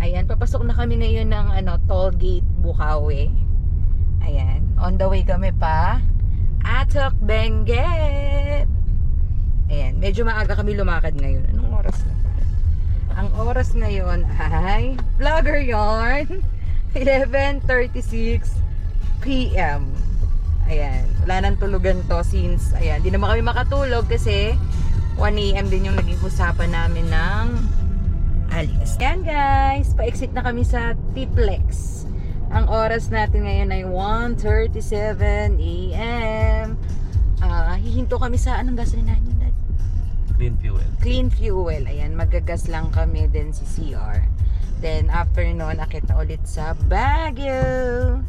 Ayan, papasok na kami ngayon ng toll gate Bukawi. Ayan, on the way kami pa Atok Benguet. Ayan, medyo maaga kami lumakad ngayon. Anong oras na? Ang oras ngayon ay vlogger yarn 11:36 PM. Ayan, wala nang tulugan to since ayan, di naman kami makatulog kasi 1 AM din yung naging usapan namin ng alis. Ayan guys, pa-exit na kami sa Tiplex. Ang oras natin ngayon ay 1:37 AM. Hihinto kami sa anong gasolinahan yun, Dad? Clean fuel. Clean fuel. Ayan, magagas lang kami din si CR. Then after nun, akit na ulit sa Baguio.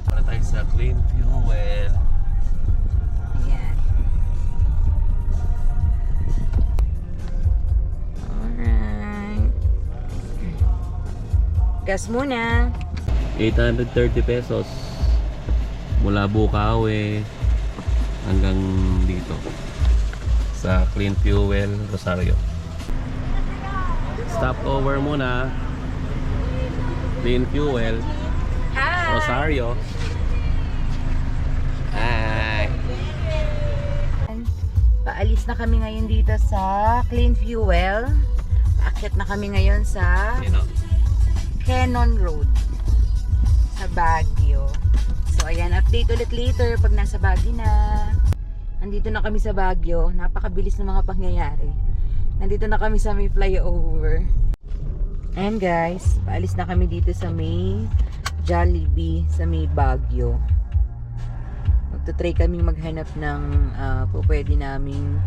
Para tayo sa clean fuel. Ayan. Alright. Gas muna. 830 pesos mula Bukawi hanggang dito sa Clean Fuel Rosario. Stop over muna. Clean Fuel Hi! Rosario. Hi! Paalis na kami ngayon dito sa Clean Fuel. Aakyat na kami ngayon sa You know. Cannon Road sa Baguio. So ayan, update ulit later pag nasa Baguio na. Nandito na kami sa Baguio. Napakabilis ng mga pangyayari. Nandito na kami sa may flyover. Ayan guys, paalis na kami dito sa may Jollibee sa may Baguio. Magta-try kaming maghanap ng pwede naming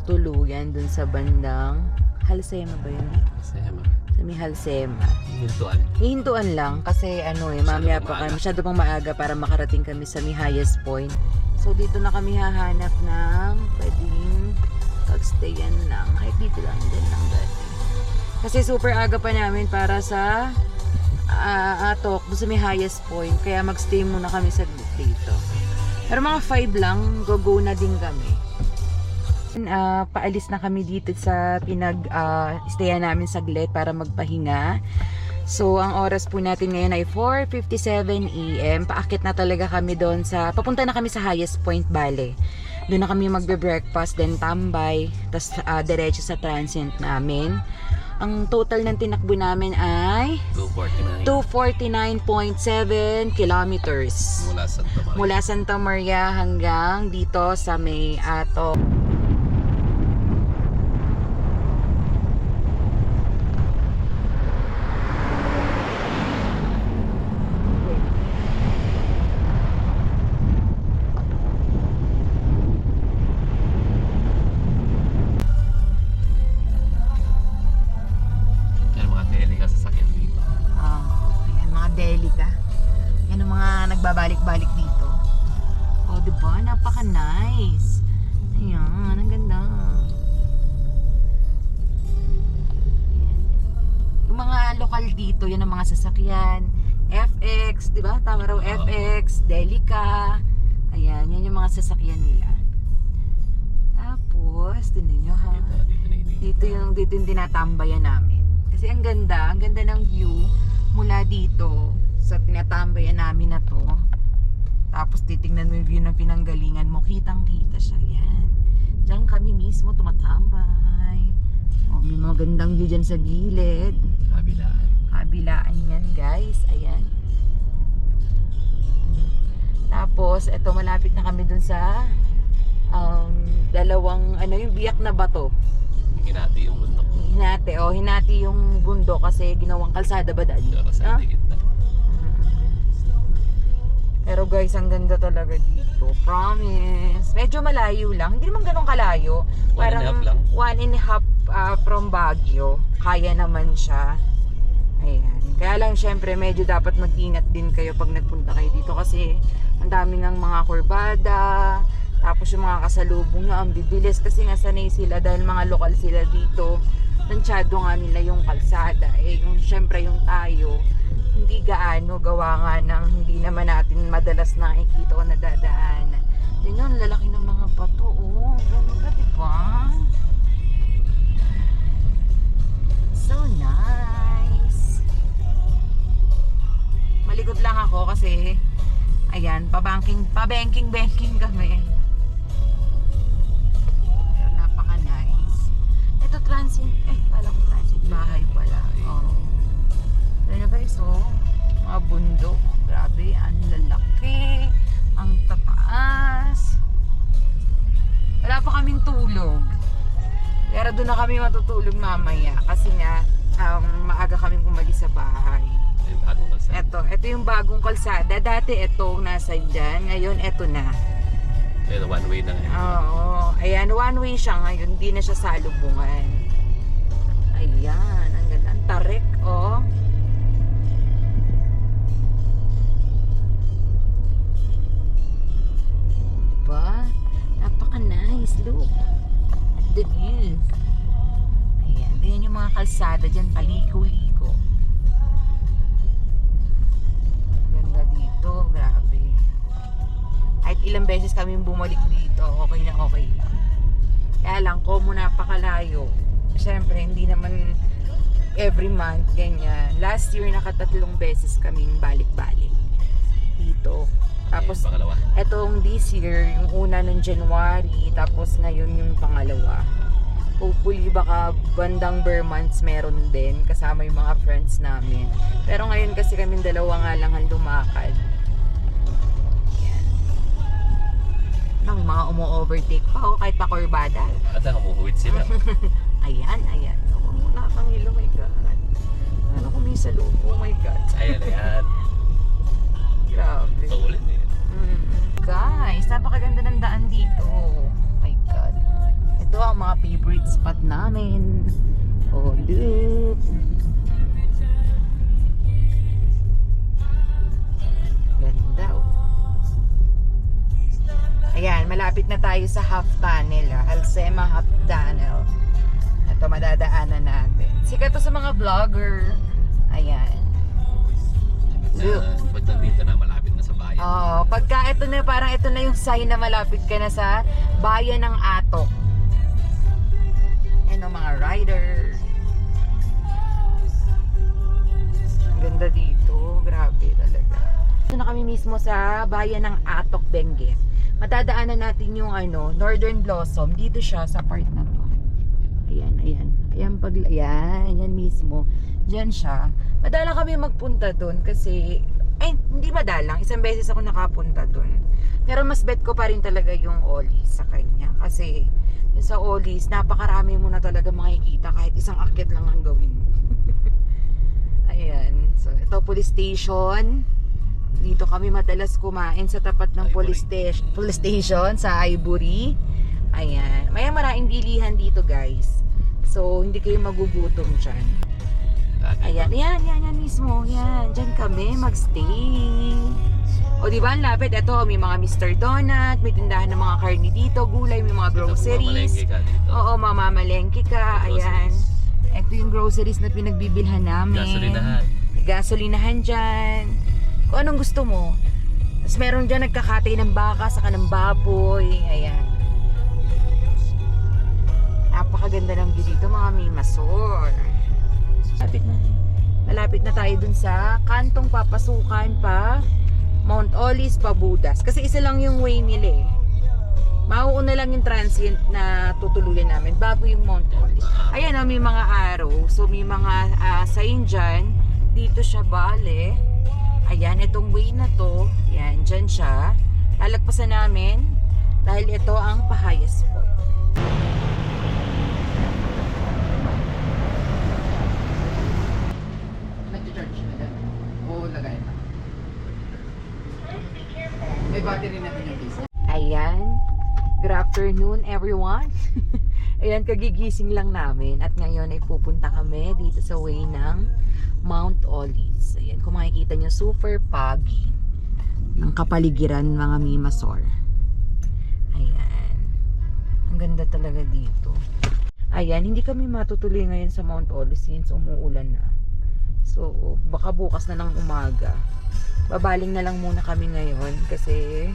tuluyan dun sa bandang Halsema ba yun? Masema. Sa may Halsema. Hintuan. Hihintuan lang kasi mamaya pa kami, masyado pang maaga para makarating kami sa may highest point. So dito na kami hahanap ng pwedeng pagstayan lang. Kahit dito lang din lang dati. Kasi super aga pa namin para sa Atok, doon sa may highest point. Kaya magstay muna kami sa dito. Pero mga 5 lang, go na din kami. Paalis na kami dito sa stayan namin saglit para magpahinga. So ang oras po natin ngayon ay 4:57 AM. Paakit na talaga kami doon papunta na kami sa highest point bale. Doon na kami magbe-breakfast, then tambay, tas diretso sa transient namin. Ang total ng tinakbo namin ay 249.7 kilometers mula Santa Maria hanggang dito sa may Atok. Babalik-balik dito. Oh, diba? Napaka-nice. Ayan, ang ganda. Yung mga lokal dito, yan ang mga sasakyan. FX, diba? Tama raw, FX, Delica. Ayan, yan yung mga sasakyan nila. Tapos, tingnan nyo ha. Dito yung tinatambayan namin. Kasi ang ganda ng view mula dito sa tinatambayan namin na to. Tapos titingnan mo yung view ng pinanggalingan mo, kitang-kita siya. Yan. Diyan kami mismo tumatambay. Oh, may mga gandang view dyan sa gilid. Kabilaan yan guys. Ayan. Tapos, eto malapit na kami dun sa dalawang, yung biyak na bato. Hinati yung bundok. Hinati yung bundok kasi ginawang kalsada ba dahil? Pero guys, ang ganda talaga dito. Promise. Medyo malayo lang. Hindi naman ganun kalayo. Parang 1.5 from Baguio. Kaya naman siya. Ayan. Kaya lang syempre medyo dapat mag-ingat din kayo pag nagpunta kayo dito kasi ang dami ng mga kurbada. Tapos yung mga kasalubong nyo, ang bibilis kasi nga sanay sila dahil mga lokal sila dito. Tansyado nga nila yung kalsada. Syempre yung tayo, hindi gaano gawa nga ng hindi naman natin madalas nakikita o nadadaanan. Yun yun, lalaki ng mga bato. Oh, ganda diba? So nice. Pa-banking kami. Pero napaka-nice. Ito transient, kala ko transient bahay pala. Oh. Ano guys, mga bundok. Grabe, ang lalaki, ang tataas. Wala pa kaming tulog. Pero doon na kami matutulog mamaya kasi nga maaga kaming umalis sa bahay. Yung bagong kalsada. Ito yung bagong kalsada. Dati ito nasa dyan, ngayon ito na. Pero one way na ngayon. Oo, ayan, one way siya ngayon, hindi na siya salubungan. Ayan, ang ganda, ang tarik, oh. Diba? Napaka-nice, look. The view. Ayan, ganyan yung mga kalsada dyan, paliko-liko. Ganda dito, grabe. Kahit ilang beses kami bumalik dito, okay na okay lang. Kaya lang, como napakalayo. Siyempre, hindi naman every month, ganyan. Last year, nakatatlong beses kaming balik-balik dito. Tapos, pangalawa. etong this year, yung una ng January, tapos ngayon yung pangalawa. Hopefully, baka bandang bare months meron din, kasama yung mga friends namin. Pero ngayon kasi kaming dalawa nga lang ang lumakad. Yan. May mga umu-overtake pa, kahit pa kurbada. At umuhuwit sila. Ayan. Ako muna kang ilo, my God. Ano kung may sa loob, oh my God. Ayan. Grabe. Ito ulit eh. Guys, napakaganda ng daan dito. Oh my God. Ito ang mga favorite spot namin. Oh, look. Ganda, oh. Ayan, malapit na tayo sa half tunnel. Halsema half tunnel. Ito, madadaanan natin. Sikat to sa mga vlogger. Ayan. Look. Pag nandito na, malapit na sa bayan. Oo, pagka ito na, parang ito na yung sign na malapit ka na sa bayan ng Atok. Ano, mga rider. Ang ganda dito, grabe talaga. Ito na kami mismo sa bayan ng Atok, Benguet. Matadaanan natin yung Northern Blossom. Dito siya sa part na to. Ayan. Ayan mismo. Diyan siya. Madalang kami magpunta doon kasi, hindi madalang. Isang beses ako nakapunta doon. Pero mas bet ko pa rin talaga yung Ollies sa kanya. Kasi, yung sa Ollies, napakarami mo na talaga makikita kahit isang akyat lang ang gawin mo. Ayan. So, ito police station. Dito kami madalas kumain sa tapat ng police station sa Ivory. Ayan. May maraming bilihan dito, guys. So, hindi kayo magugutom dyan. Ayan mismo. Yan, dyan kami magstay. O, diba, ang lapit. Ito, may mga Mr. Donut, may tindahan ng mga karni dito, gulay, may mga groceries. Oo, mamamalengke ka. Ayan. Ito yung groceries na pinagbibilhan namin. Gasolinahan dyan. Kung anong gusto mo. Tapos meron dyan nagkakatay ng baka, saka ng baboy. Ayan. Napakaganda ng view dito, mga mimasor. Malapit na tayo dun sa kantong papasukan pa Mount Ollies pa Budas. Kasi isa lang yung way nila eh. Mauuna lang yung transient na tutuluyan namin bago yung Mount Ollies. Ayan, may mga arrow. So may mga sign dyan. Dito siya bale. Ayan, itong way na to. Ayan, dyan siya. Lalagpasan namin dahil ito ang pa-highest point. May battery na din yung case. Ayan. Good afternoon, everyone. Ayan, kagigising lang namin. At ngayon ay pupunta kami dito sa way ng Mount Ollies. Ayan, kung makikita nyo, super foggy ng kapaligiran, mga mimasor. Ayan. Ang ganda talaga dito. Ayan, hindi kami matutuloy ngayon sa Mount Ollies since umuulan na. So, baka bukas na ng umaga. Babaling na lang muna kami ngayon kasi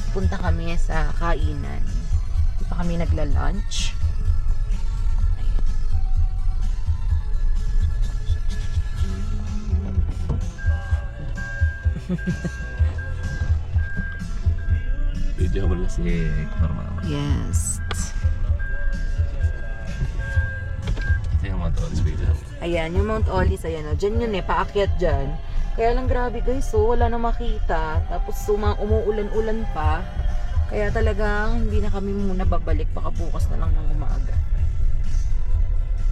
punta kami sa kainan. Hindi pa kami nagla-lunch. Video mo na si Hector mama. Yes. Ito yung Mount Olis video. Ayan, yung Mount Olis, ayan o. Diyan yun paakyat dyan. Kaya lang grabe guys, wala na makita. Tapos umuulan-ulan pa. Kaya talagang hindi na kami muna babalik. Baka bukas na lang ng umaga.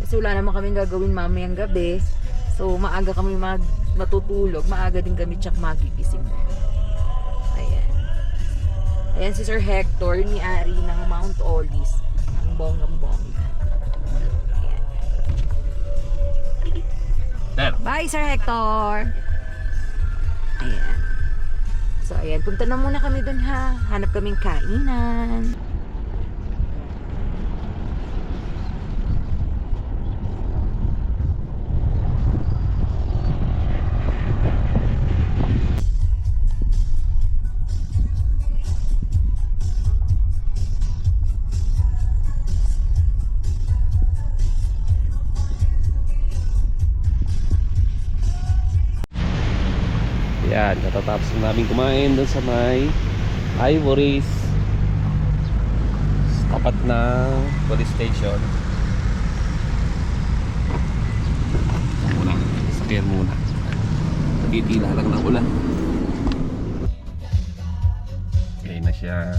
Kasi wala naman kaming gagawin mamayang gabi. So maaga kami matutulog. Maaga din kami tsak magigising. Ayan. Ayan si Sir Hector, ni-ari ng Mount Olis. Ang bonggang-bongga. There. Bye, Sir Hector! Ayan. So, ayan. Punta na muna kami dun ha. Hanap kaming kainan. Yan, katatapos na namin kumain doon sa may Ivory's tapat ng police station. Muna, sakyan muna. Nagtitila lang ng ulan. Okay na siya.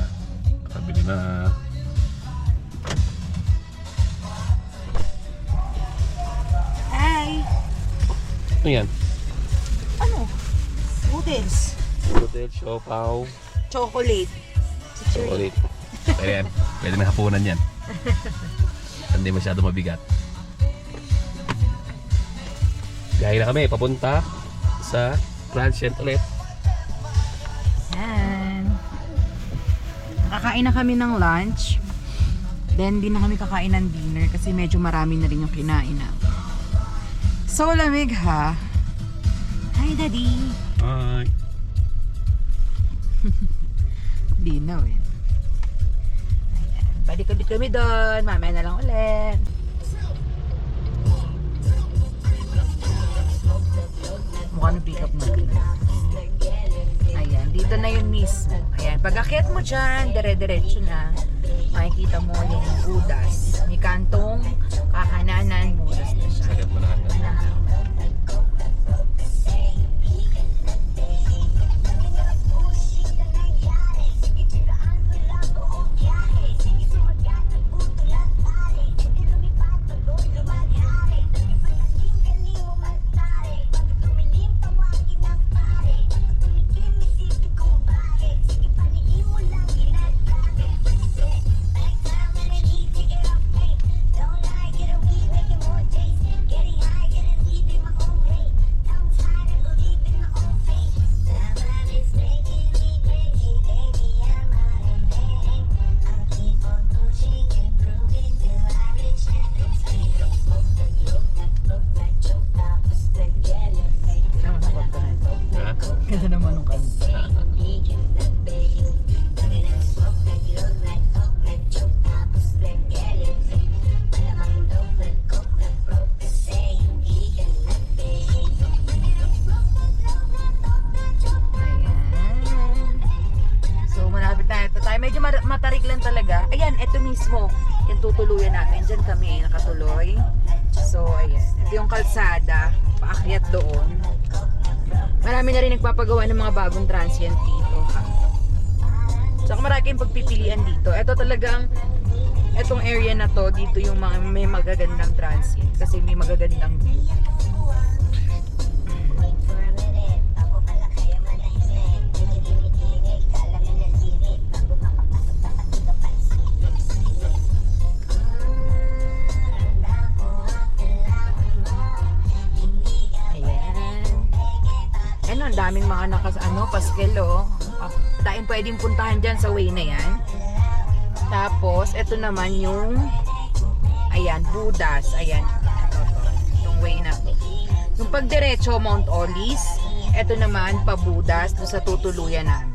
Nakabili na. Hi! Ano yan? Ano? Noodles. Hotel, siopaw, Chocolate. chocolate. Pwede yan. Pwede na hapunan yan. Hindi masyado mabigat. Gaya na kami, papunta sa Transient ulit. Yan. Kakain na kami ng lunch. Then, di na kami kakain ng dinner kasi medyo marami na rin yung kinain na. So, lamig ha. Hi, Daddy. Hi. Linaw eh. Ayan. Balik ulit kami doon. Mamaya na lang ulit. Mukha na pick up natin. Ayan. Dito na yun mismo. Ayan. Pag akyat mo dyan, dire-diretso na. Makikita mo yung Budas. May kantong kakananan. Budas na siya. Sakit mo na hanggang. Ganda naman ng kanta. Medyo matarik lang talaga. Ayan, ito mismo. Yung tutuluyan natin. Diyan kami, nakatuloy. So, ayan. Ito yung kalsada. Paakyat doon. Marami na rin nagpapagawa ng mga bagong transient dito. So, marami kayong pagpipilian dito. Ito talagang, itong area na to, dito yung mga may magagandang transient. Kasi may magagandang view. Ang daming mga paskel dahil pwedeng puntahan dyan sa way na yan. Tapos ito naman yung ayan, Budas. Ayan, itong way na to. Yung pagdiretso Mount Olis, ito naman pa Budas doon sa tutuluyan namin.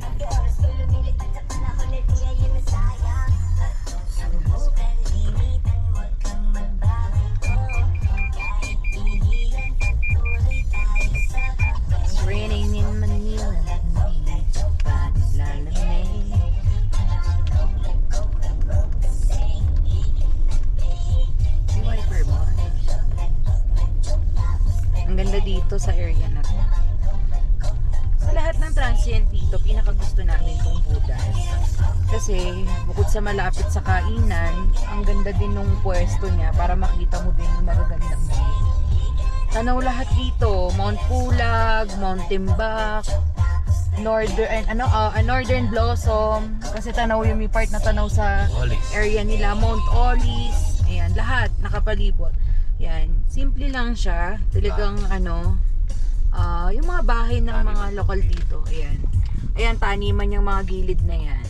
kasi bukod sa malapit sa kainan, ang ganda din nung pwesto niya para makita mo din yung magagandang view. Tanaw lahat dito, Mount Pulag, Mount Timbak, Northern Blossom, kasi tanaw yung may part na tanaw sa Olis. area nila, Mount Olis, ayan, lahat nakapalibot. Yan, simple lang siya, talagang yung mga bahay ng mga lokal dito, ayan. Ayan, taniman yung mga gilid na yan.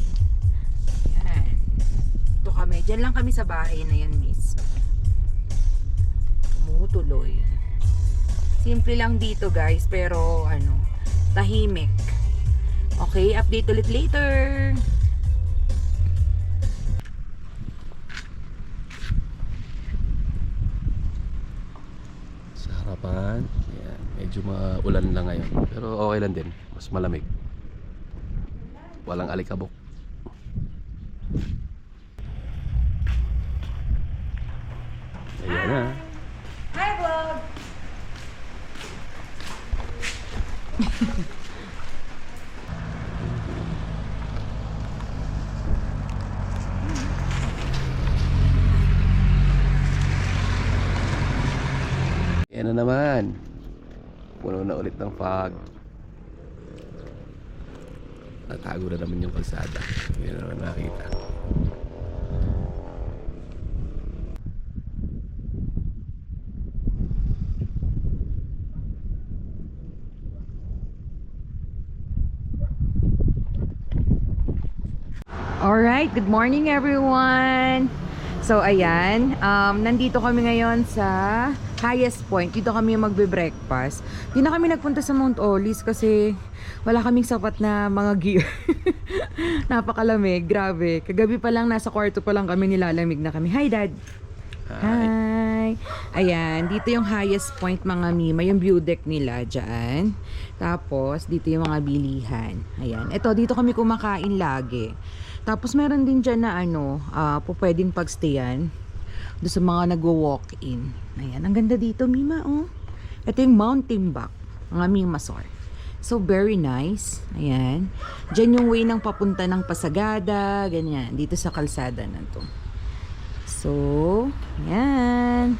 Ayan. Ito kami, dyan lang kami sa bahay na yan, miss. Tumutuloy. Simple lang dito, guys, pero tahimik. Okay, update ulit later. Sa harapan, yan. Medyo maulan lang ngayon. Pero okay lang din. Mas malamig. Walang alikabok. Ayan na. Hi, vlog! Yan na naman. Puno na ulit ng fog. Natago na naman yung kalsada. Yan na naman nakita. Alright, good morning everyone! So ayan, nandito kami ngayon sa highest point. Dito kami magbe-breakfast. Di na kami nagpunta sa Mount Olis kasi wala kaming sapat na mga gear. Napakalamig, grabe. Kagabi pa lang, nasa kwarto pa lang kami, nilalamig na kami. Hi Dad! Hi! Ayan, dito yung highest point mga mima, yung view deck nila dyan. Tapos, dito yung mga bilihan. Ayan, eto, dito kami kumakain lagi. Tapos, meron din dyan na pwedeng pagstayan doon sa mga nagwo-walk-in. Ayan, ang ganda dito mima, oh. Ito yung Mount Timbak, mga mimasor. So, very nice. Ayan. Dyan yung way ng papunta ng Pasagada, ganyan. Dito sa kalsada na to. So, yan.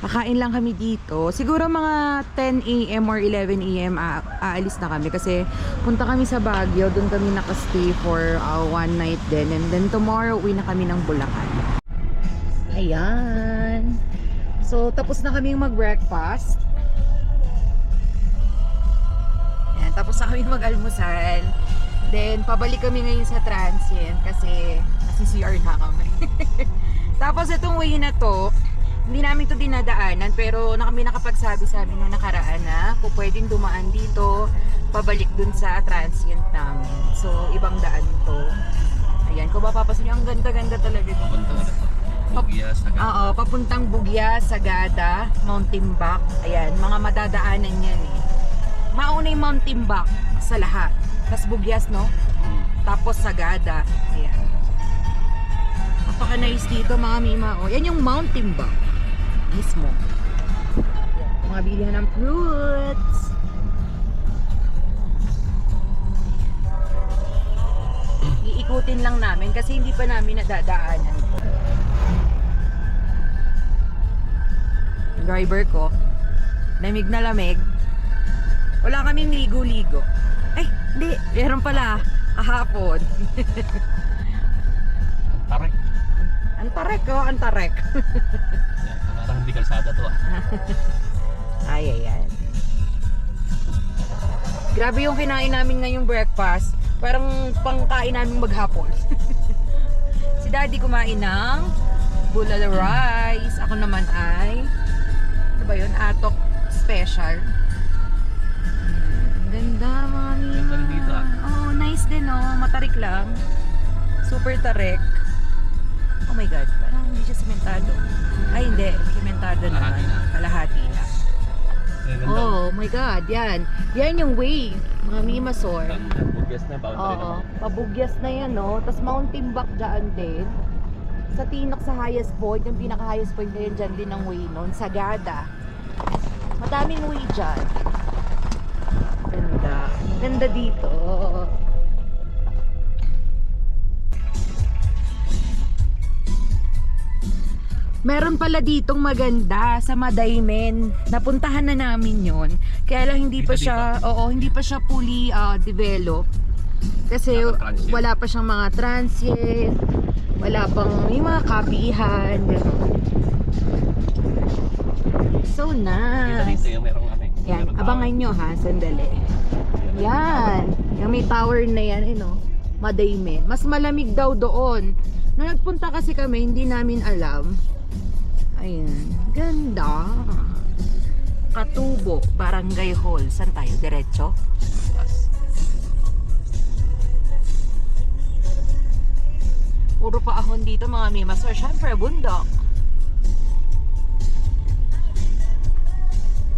Kakain lang kami dito. Siguro mga 10 a.m. or 11 a.m. aalis na kami kasi punta kami sa Baguio. Doon kami nakastay for one night din. And then tomorrow, uwi na kami ng Bulacan. Ayan. So, tapos na kami mag-breakfast. Ayan, tapos na kami mag-almusal. Then, pabalik kami ngayon sa transient kasi nasi-CR na kami. Tapos itong way na to, hindi namin to dinadaanan pero kami nakapagsabi sa amin nung nakaraan na kung pwedeng dumaan dito, pabalik dun sa transient namin. So, ibang daan to. Ayan, kung mapapasin nyo, ang ganda-ganda talaga dito. Bugya, Sagada. Oo, papuntang Bugya, Sagada, Mount Timbak. Ayan, mga madadaanan yan eh. Mauna yung Mount Timbak sa lahat. Tapos Bugyas, no? Tapos Sagada. Ayan. Napaka-nice dito mga mima. O, yan yung Mount Timbak mismo. Mga bilihan ng fruits. Iikutin lang namin kasi hindi pa namin nadadaanan. Driver ko, lamig na lamig. Wala kaming ligo-ligo. Ay, hindi. Meron pala. Kahapon. Tarek. Antarek, oh, antarek. Parang hindi kalsada to ah. Ay, ayan. Grabe yung kinain namin ngayong breakfast. Parang pangkain namin maghapon. Si Daddy kumain ng bulalo rice. Ako naman ay, ano ba yun? Atok special. Ganda, mami. Ganda rin dito ah. Oh, nice din oh. Matarik lang. Super tarik. Oh my God, parang hindi siya sementado. Ay, hindi. Sementado naman. Kalahati na. Oh my God, yan. Yan yung way. Mga mimasor. Bugyas na, bawal na rin Oo, ako. pabugyas na yan, no? Tapos Mount Timbak dyan din. Sa Tinok sa highest point, yung pinaka-highest point na yun dyan din ang way nun. Sagada. Madaming way dyan. Ganda. Ganda dito. Meron pala ditong maganda sa Madaymen. Napuntahan na namin yon. Kaya lang hindi pa siya, hindi pa siya fully developed. Kasi wala pa siyang mga transient, wala pang yung mga kapihan. So nice. Yan, abangan nyo ha, sandali. Yan, yung may tower na yan, Madaymen. Mas malamig daw doon. Nung nagpunta kasi kami, hindi namin alam. Ayan, ganda. Katubo, Barangay Hall. Saan tayo? Diretso? Puro paahon dito mga mimas. Or syempre, bundok.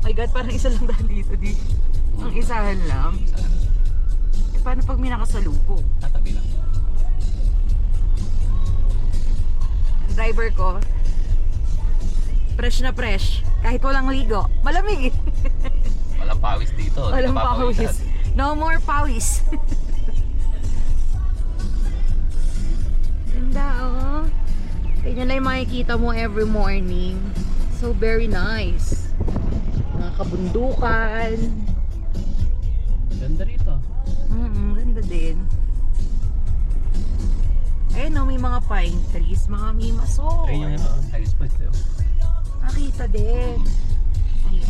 My God, parang isa lang dahil dito. Ang isahan lang. Eh, paano pag may nakasalubong? Tatabi lang. Ang driver ko, fresh na fresh. Kahit walang ligo. Malamig eh. Walang pawis dito. Walang pawis. No more pawis. Ganda oh. Ganyan lang yung makikita mo every morning. So very nice. Mga kabundukan. Ganda rito. Ganda din. Ayun may mga pine trees, mga mimaso. Ayun yung highest point. Nakita din. Ayan.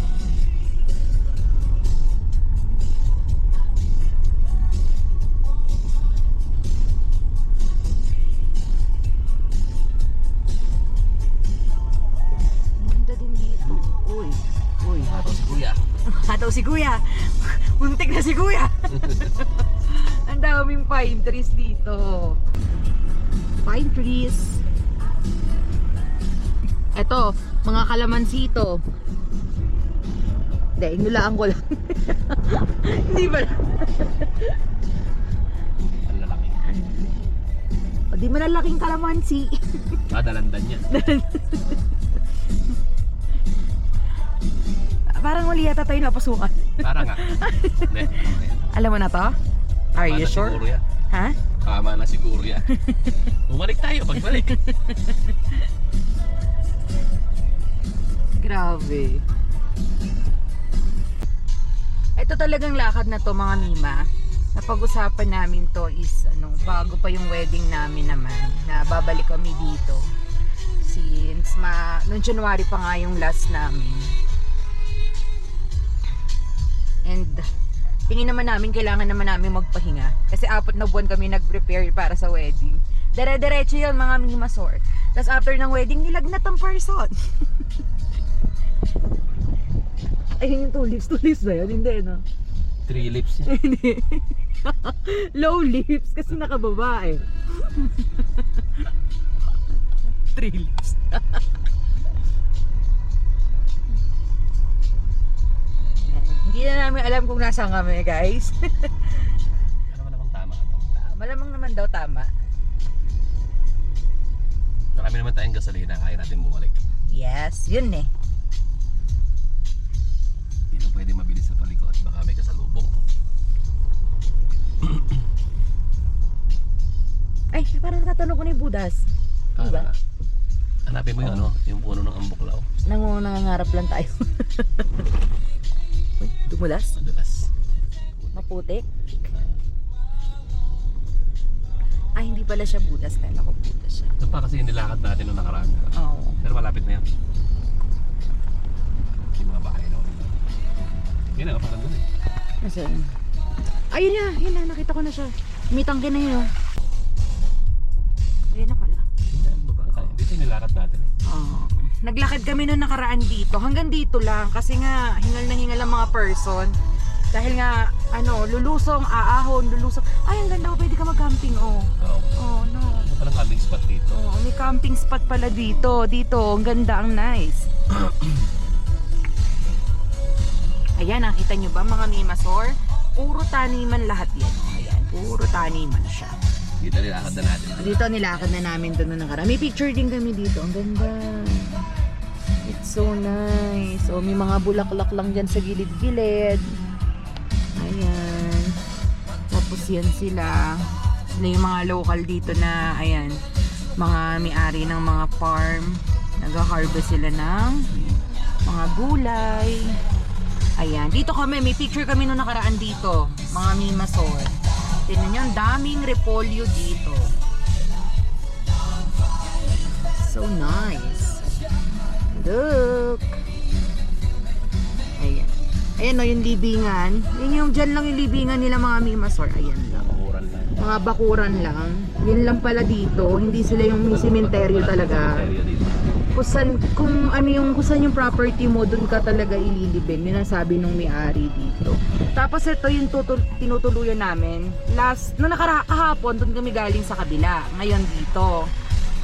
Ganda din dito. Uy. Hataw si Kuya. Hataw si Kuya. Muntik na si Kuya. Ang daming pine trees dito. Pine trees. Eto, mga kalamansi to. Hindi, inulaan ko lang. Hindi ba? Ang lalaki. O di malalaking kalamansi. Dalandan yan. Parang uli yata tayo napasukan. Parang nga. Hindi. Alam mo na to? Are you sure? Siguro yan. Ha? Tama na siguro yan. Bumalik tayo pagbalik. Grabe. Ito talagang lakad na to mga mima. Napag-usapan namin to is bago pa yung wedding namin naman na babalik kami dito. Since noong January pa nga yung last namin. And tingin naman namin kailangan naman namin magpahinga. Kasi 4 na buwan kami nag-prepare para sa wedding. Dire-diretso yun mga mima sort. Tapos after ng wedding, nilagnat ang person. Ayun yung 2 lips. 2 lips ba yun? Hindi, no? 3 lips yan. Hindi. Low lips kasi nakababa eh. 3 lips. Hindi na namin alam kung nasaan kami, guys. Ano ba namang tama? Malamang naman daw tama. Marami naman tayong gasolina. Kaya natin bumalik. Yes, yun eh. Hindi na pwede mabilis sa palikot. Baka may kasalubong. Ay, parang natatanong ko na yung Budas. Diba? Hanapin mo yung yung puno ng ambuklaw. Nangangarap lang tayo. Uy, dumulas? Madulas. Maputik? Ay, hindi pala siya Budas. Kala ko Budas siya. Ito pa kasi yung nilakad natin nung nakaraan. Oo. Pero malapit na yan. Yung mga bahay na ulit. Yan na, parang doon eh. Nasaan? Ayun na, yun na, nakita ko na siya. May tangke na yun. Ayun na pala. Dito yung nilakad natin eh. Oo. Naglakad kami noong nakaraan dito. Hanggang dito lang. Kasi nga, hingal na hingal ang mga person. Dahil nga, lulusong, aahon, lulusong. Ay, ang ganda, pwede ka mag-camping, oh. Oo. Oh, no. Ano palang camping spot dito? Oh, may camping spot pala dito. Dito, ang ganda, ang nice. Ayan, nakita nyo ba mga mimasor? Puro taniman lahat yan. Ayan, puro taniman siya. Dito nilakad na natin. Dito nilakad na namin doon na nakaraan. May picture din kami dito. Ang ganda. It's so nice. So, may mga bulaklak lang dyan sa gilid-gilid. Ayan. Tapos yan sila. Sila yung mga local dito na, ayan, mga may-ari ng mga farm Nag-harvest sila ng mga gulay. Ayan. Dito kami, may picture kami nung nakaraan dito. Mga mimasol. Tingnan nyo, ang daming repolyo dito. So nice. Look. Ayan. Ayan o, yung libingan. Yung dyan lang yung libingan nila mga mimasol. Ayan lang. Bakuran lang. Mga bakuran lang. Yun lang pala dito. Hindi sila yung simenteryo talaga. Area dito. Kung saan yung property mo, dun ka talaga ililibing. Yun ang sabi nung may-ari dito. Tapos ito yung tinutuluyan namin. Nung kahapon, dun kami galing sa kabila. Ngayon dito.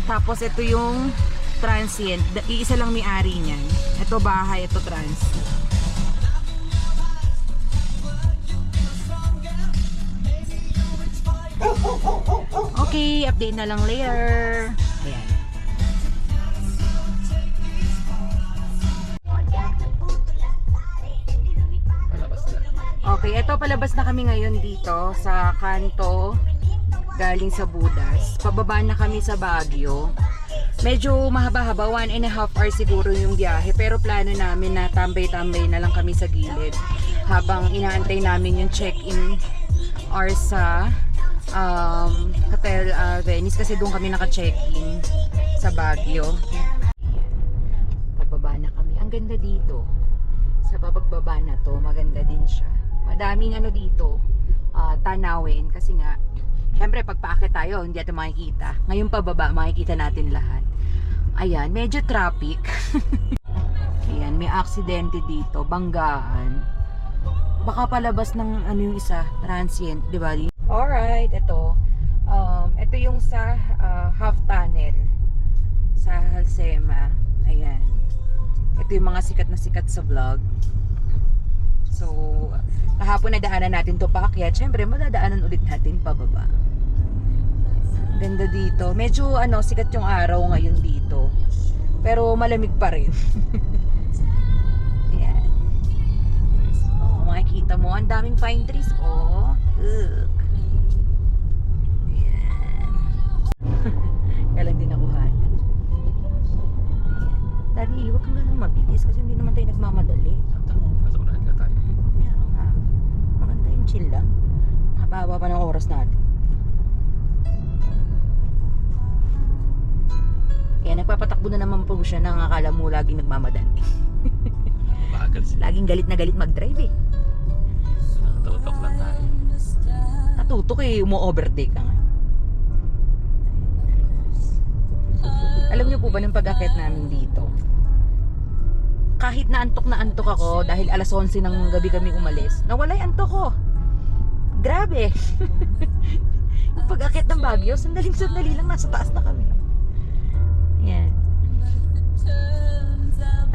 Tapos ito yung transient. Iisa lang may-ari niyan. Ito bahay, ito transient. Okay, update na lang later. Ayan. Palabas na. Okay, eto palabas na kami ngayon dito sa kanto galing sa Budas. Pababa na kami sa Baguio. Medyo mahaba-haba, 1.5 hours siguro yung biyahe, pero plano namin na tambay-tambay na lang kami sa gilid habang inaantay namin yung check-in or sa Hotel Venice kasi doon kami naka-check-in sa Baguio. Pababa na kami. Ang ganda dito. Sa pagbaba na to, maganda din siya. Madaming ano dito, tanawin kasi nga syempre pag paakyat tayo, hindi natin makikita. Ngayon pababa, makikita natin lahat. Ayan, medyo traffic. Ayan, may aksidente dito, banggaan. Baka palabas ng ano yung isa, transient, di ba? Alright, ito. Ito yung sa half tunnel sa Halsema. Ayan. Ito yung mga sikat na sikat sa vlog. So, kahapon nadaanan natin to paakyat. Syempre, madadaanan ulit natin pababa. Ganda dito. Medyo sikat yung araw ngayon dito. Pero malamig pa rin. Ayan. So, makikita mo, ang daming pine trees. Oh, look. Ayan. Kaya lang din nakuhaan. Daddy, huwag kang ganun mabilis kasi hindi naman tayo nagmamadali. Sakta mo, nasa unahan ka tayo. Kaya nga. Maganda yung chill lang. Haba pa ng oras natin. Kaya nagpapatakbo na naman po siya nang akala mo laging nagmamadali. Bagal siya. Laging galit na galit mag-drive eh. Nakatutok lang tayo. Natutok eh, umo-overtake ka nga. Alam niyo po ba nung pag-akit namin dito? Kahit na antok ako dahil alas 11 ng gabi kami umalis, nawala yung antok ko. Grabe. Yung pag-akit ng Baguio, sandaling-sandali lang nasa taas na kami. Yan.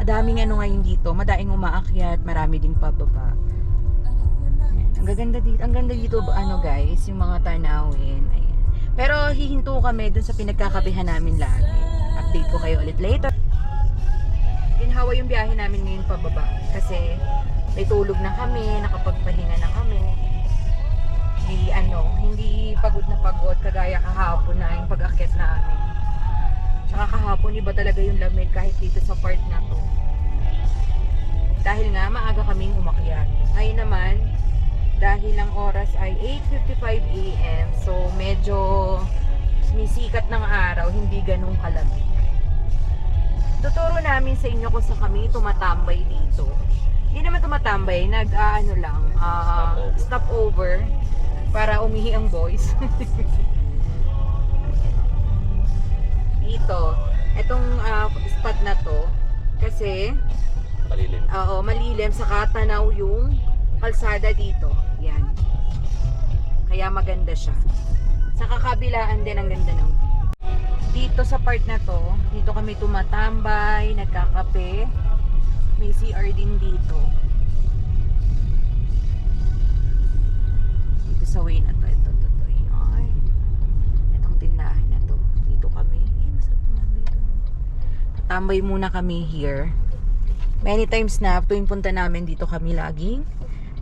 Madaming ngayon dito, madaing umaakyat, marami ding pababa. Yan. Ang ganda dito guys, yung mga tanawin. Ayan. Pero hihinto kami dun sa pinagkakabihan namin lagi. Update ko kayo ulit later. Ginhawa yung biyahe namin ngayon pababa kasi may tulog na kami, nakapagpahinga na kami. Hindi pagod na pagod kagaya kahapon na yung pag-akyat namin. Tsaka kahapon iba talaga yung lamig kahit dito sa part na to. Dahil nga maaga kaming umakyat. Ngayon naman, dahil ang oras ay 8:55 AM, so medyo sumisikat ng araw, hindi ganun kalamig. Tuturo namin sa inyo kung saan kami tumatambay dito. Hindi naman tumatambay, stop over para umihi ang boys. Dito, itong spot na to, kasi Malilim. malilim, saka tanaw yung kalsada dito. Yan. Kaya maganda siya. Sa kakabilaan din ang ganda ng view. Dito sa part na to, dito kami tumatambay, nagkakape. May CR din dito. Dito sa way na to, ito. Yan. Itong tindahan na to. Dito kami. Masarap tumambay dito. Tambay muna kami here. Many times na, tuwing punta namin dito kami laging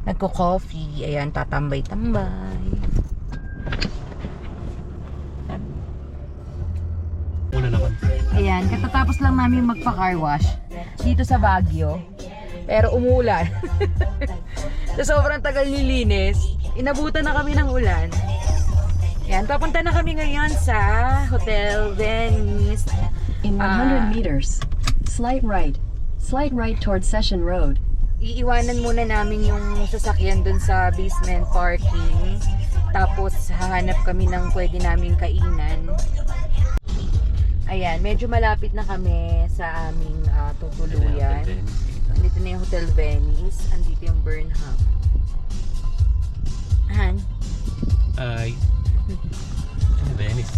nagko-coffee. Ayan, tatambay-tambay. Una naman. Ayan. Ayan, katatapos lang namin magpa-car wash dito sa Baguio. Pero umuulan. So, sobrang tagal nilinis. Inabutan na kami ng ulan. Ayan, papunta na kami ngayon sa Hotel Venice. In 100 meters, slight right towards Session Road. Iiwanan muna namin yung sasakyan dun sa basement parking. Tapos hahanap kami ng pwede naming kainan. Ayan, medyo malapit na kami sa aming tutuluyan. Andito na yung Hotel Venice. Andito yung Burnham. Han? Ay. Venice.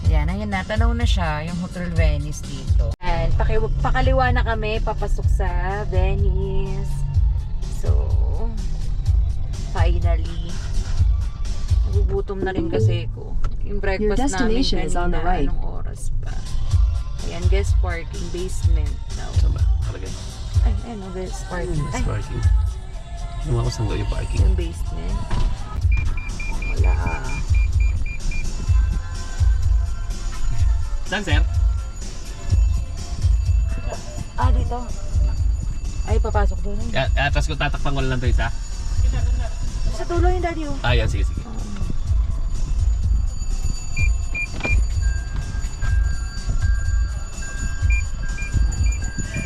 Ayan, ayan na. Tanaw na siya yung Hotel Venice dito. Ayan, pakaliwa na kami. Papasok sa Venice. So, finally. Nagugutom na rin kasi ko. Yung Your breakfast namin destination is on the kanina, right. anong oras pa. Ayan, guest parking, basement daw. Saan ba? Palagay. Ay, ano, guest parking. Ay, Parking. Ano ako saan yung parking? yung basement. Wala. Saan, sir? Ah, dito. Ay, papasok doon. Tapos kung tatakpan ko lang ito isa? Sa tulo yung daddy. Ah, yan. Sige, sige.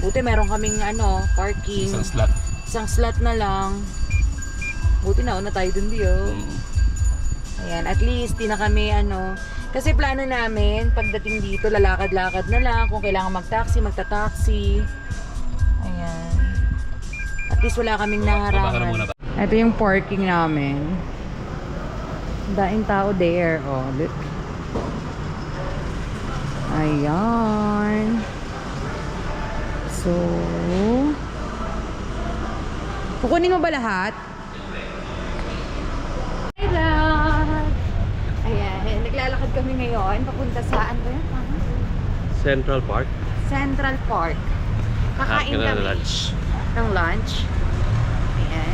Buti meron kaming parking. Isang slot. Isang slot na lang. Buti na tayo dun diyo. Ayan, at least di na kami kasi plano namin pagdating dito lalakad-lakad na lang, kung kailangan mag-taxi, magta-taxi. Ayan. At least wala kaming Baba ka na muna naharangan. ba? Ito yung parking namin. Daing tao there, oh, look. Ayan. So, kukunin mo ba lahat? Hi vlog! Ayan, naglalakad kami ngayon papunta sa, ano ba yun? Central Park. Central Park. Kakain na kami lunch. ng lunch. Ayan.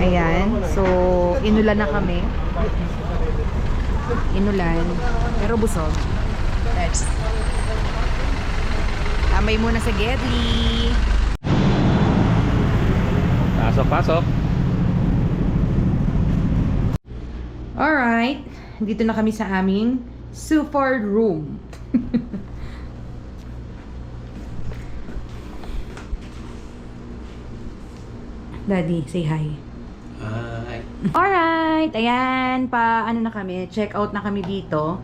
Ayan, so inulan na kami. Inulan, pero busog. Let's. Tambay muna sa Gedli. Pasok, pasok. Alright, dito na kami sa aming Suford room. Daddy, say hi. Hi. Alright, ayan, na kami, check out na kami dito.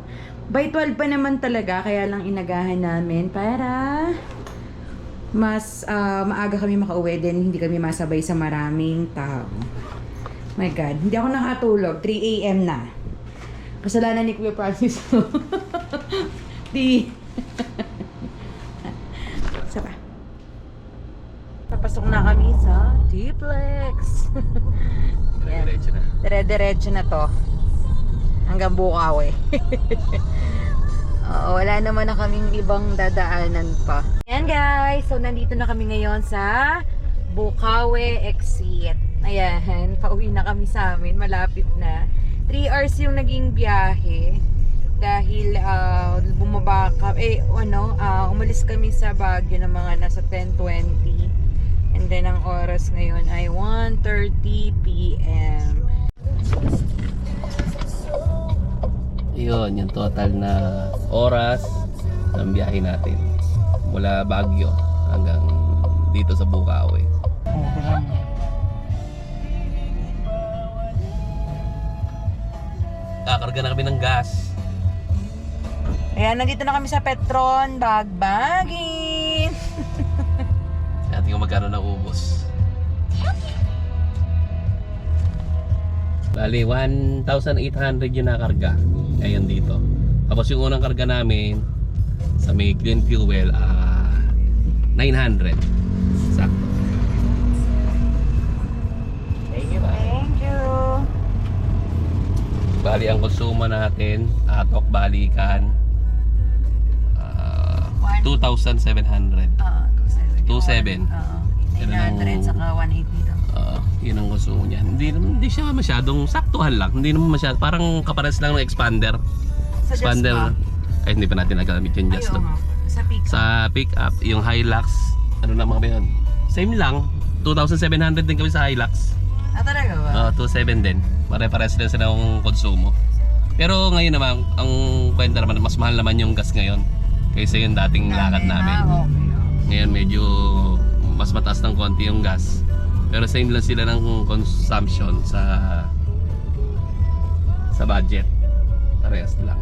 By 12 pa naman talaga, kaya lang inagahan namin para mas maaga kami makauwi din, hindi kami masabay sa maraming tao. My God, hindi ako nakatulog, 3 AM na. Kasalanan ni Kuya Francis. Di. Saba. Papasok na kami sa T-Plex. Diretso na. Dire-diretso na to. Hanggang Bukawi. Oo, wala naman na kaming ibang dadaanan pa. Ayan guys, so nandito na kami ngayon sa Bukawi exit. Ayan, pauwi na kami sa amin, malapit na. 3 hours yung naging biyahe. Dahil bumaba kami, umalis kami sa Baguio ng mga nasa 10:20. And then ang oras ngayon ay 1:30 PM. Yun, yung total na oras ng biyahe natin. Mula Baguio hanggang dito sa Bukawi. Kakarga na kami ng gas. Ayan, nandito na kami sa Petron, Bagbagin. Natin kung magkano na ubos. Bali, 1,800 yung nakarga ngayon dito. Tapos yung unang karga namin sa may clean fuel, 900. Sakto. Thank you. Bali, ang konsumo natin, atok balikan, 2,700. 2,700. 2,700. Oo. 900 saka 180 dito. Yun ang konsumo niya. Hindi siya masyadong saktuhan lang. Hindi naman masyado. Parang kapares lang ng expander. Sa Expander. Ay, hindi pa natin nagamit yung Just Ayun Lube. nga. Sa pick. Sa pick-up, yung Hilux, ano na mga yun? Same lang. 2,700 din kami sa Hilux. Talaga ba? 2,700 din. Pare-pares din sila ng konsumo. Pero ngayon naman, ang kwenta naman, mas mahal naman yung gas ngayon kaysa yung dating lakad namin. Okay. Ngayon medyo mas mataas ng konti yung gas. Pero same lang sila ng consumption sa budget. Parehas lang.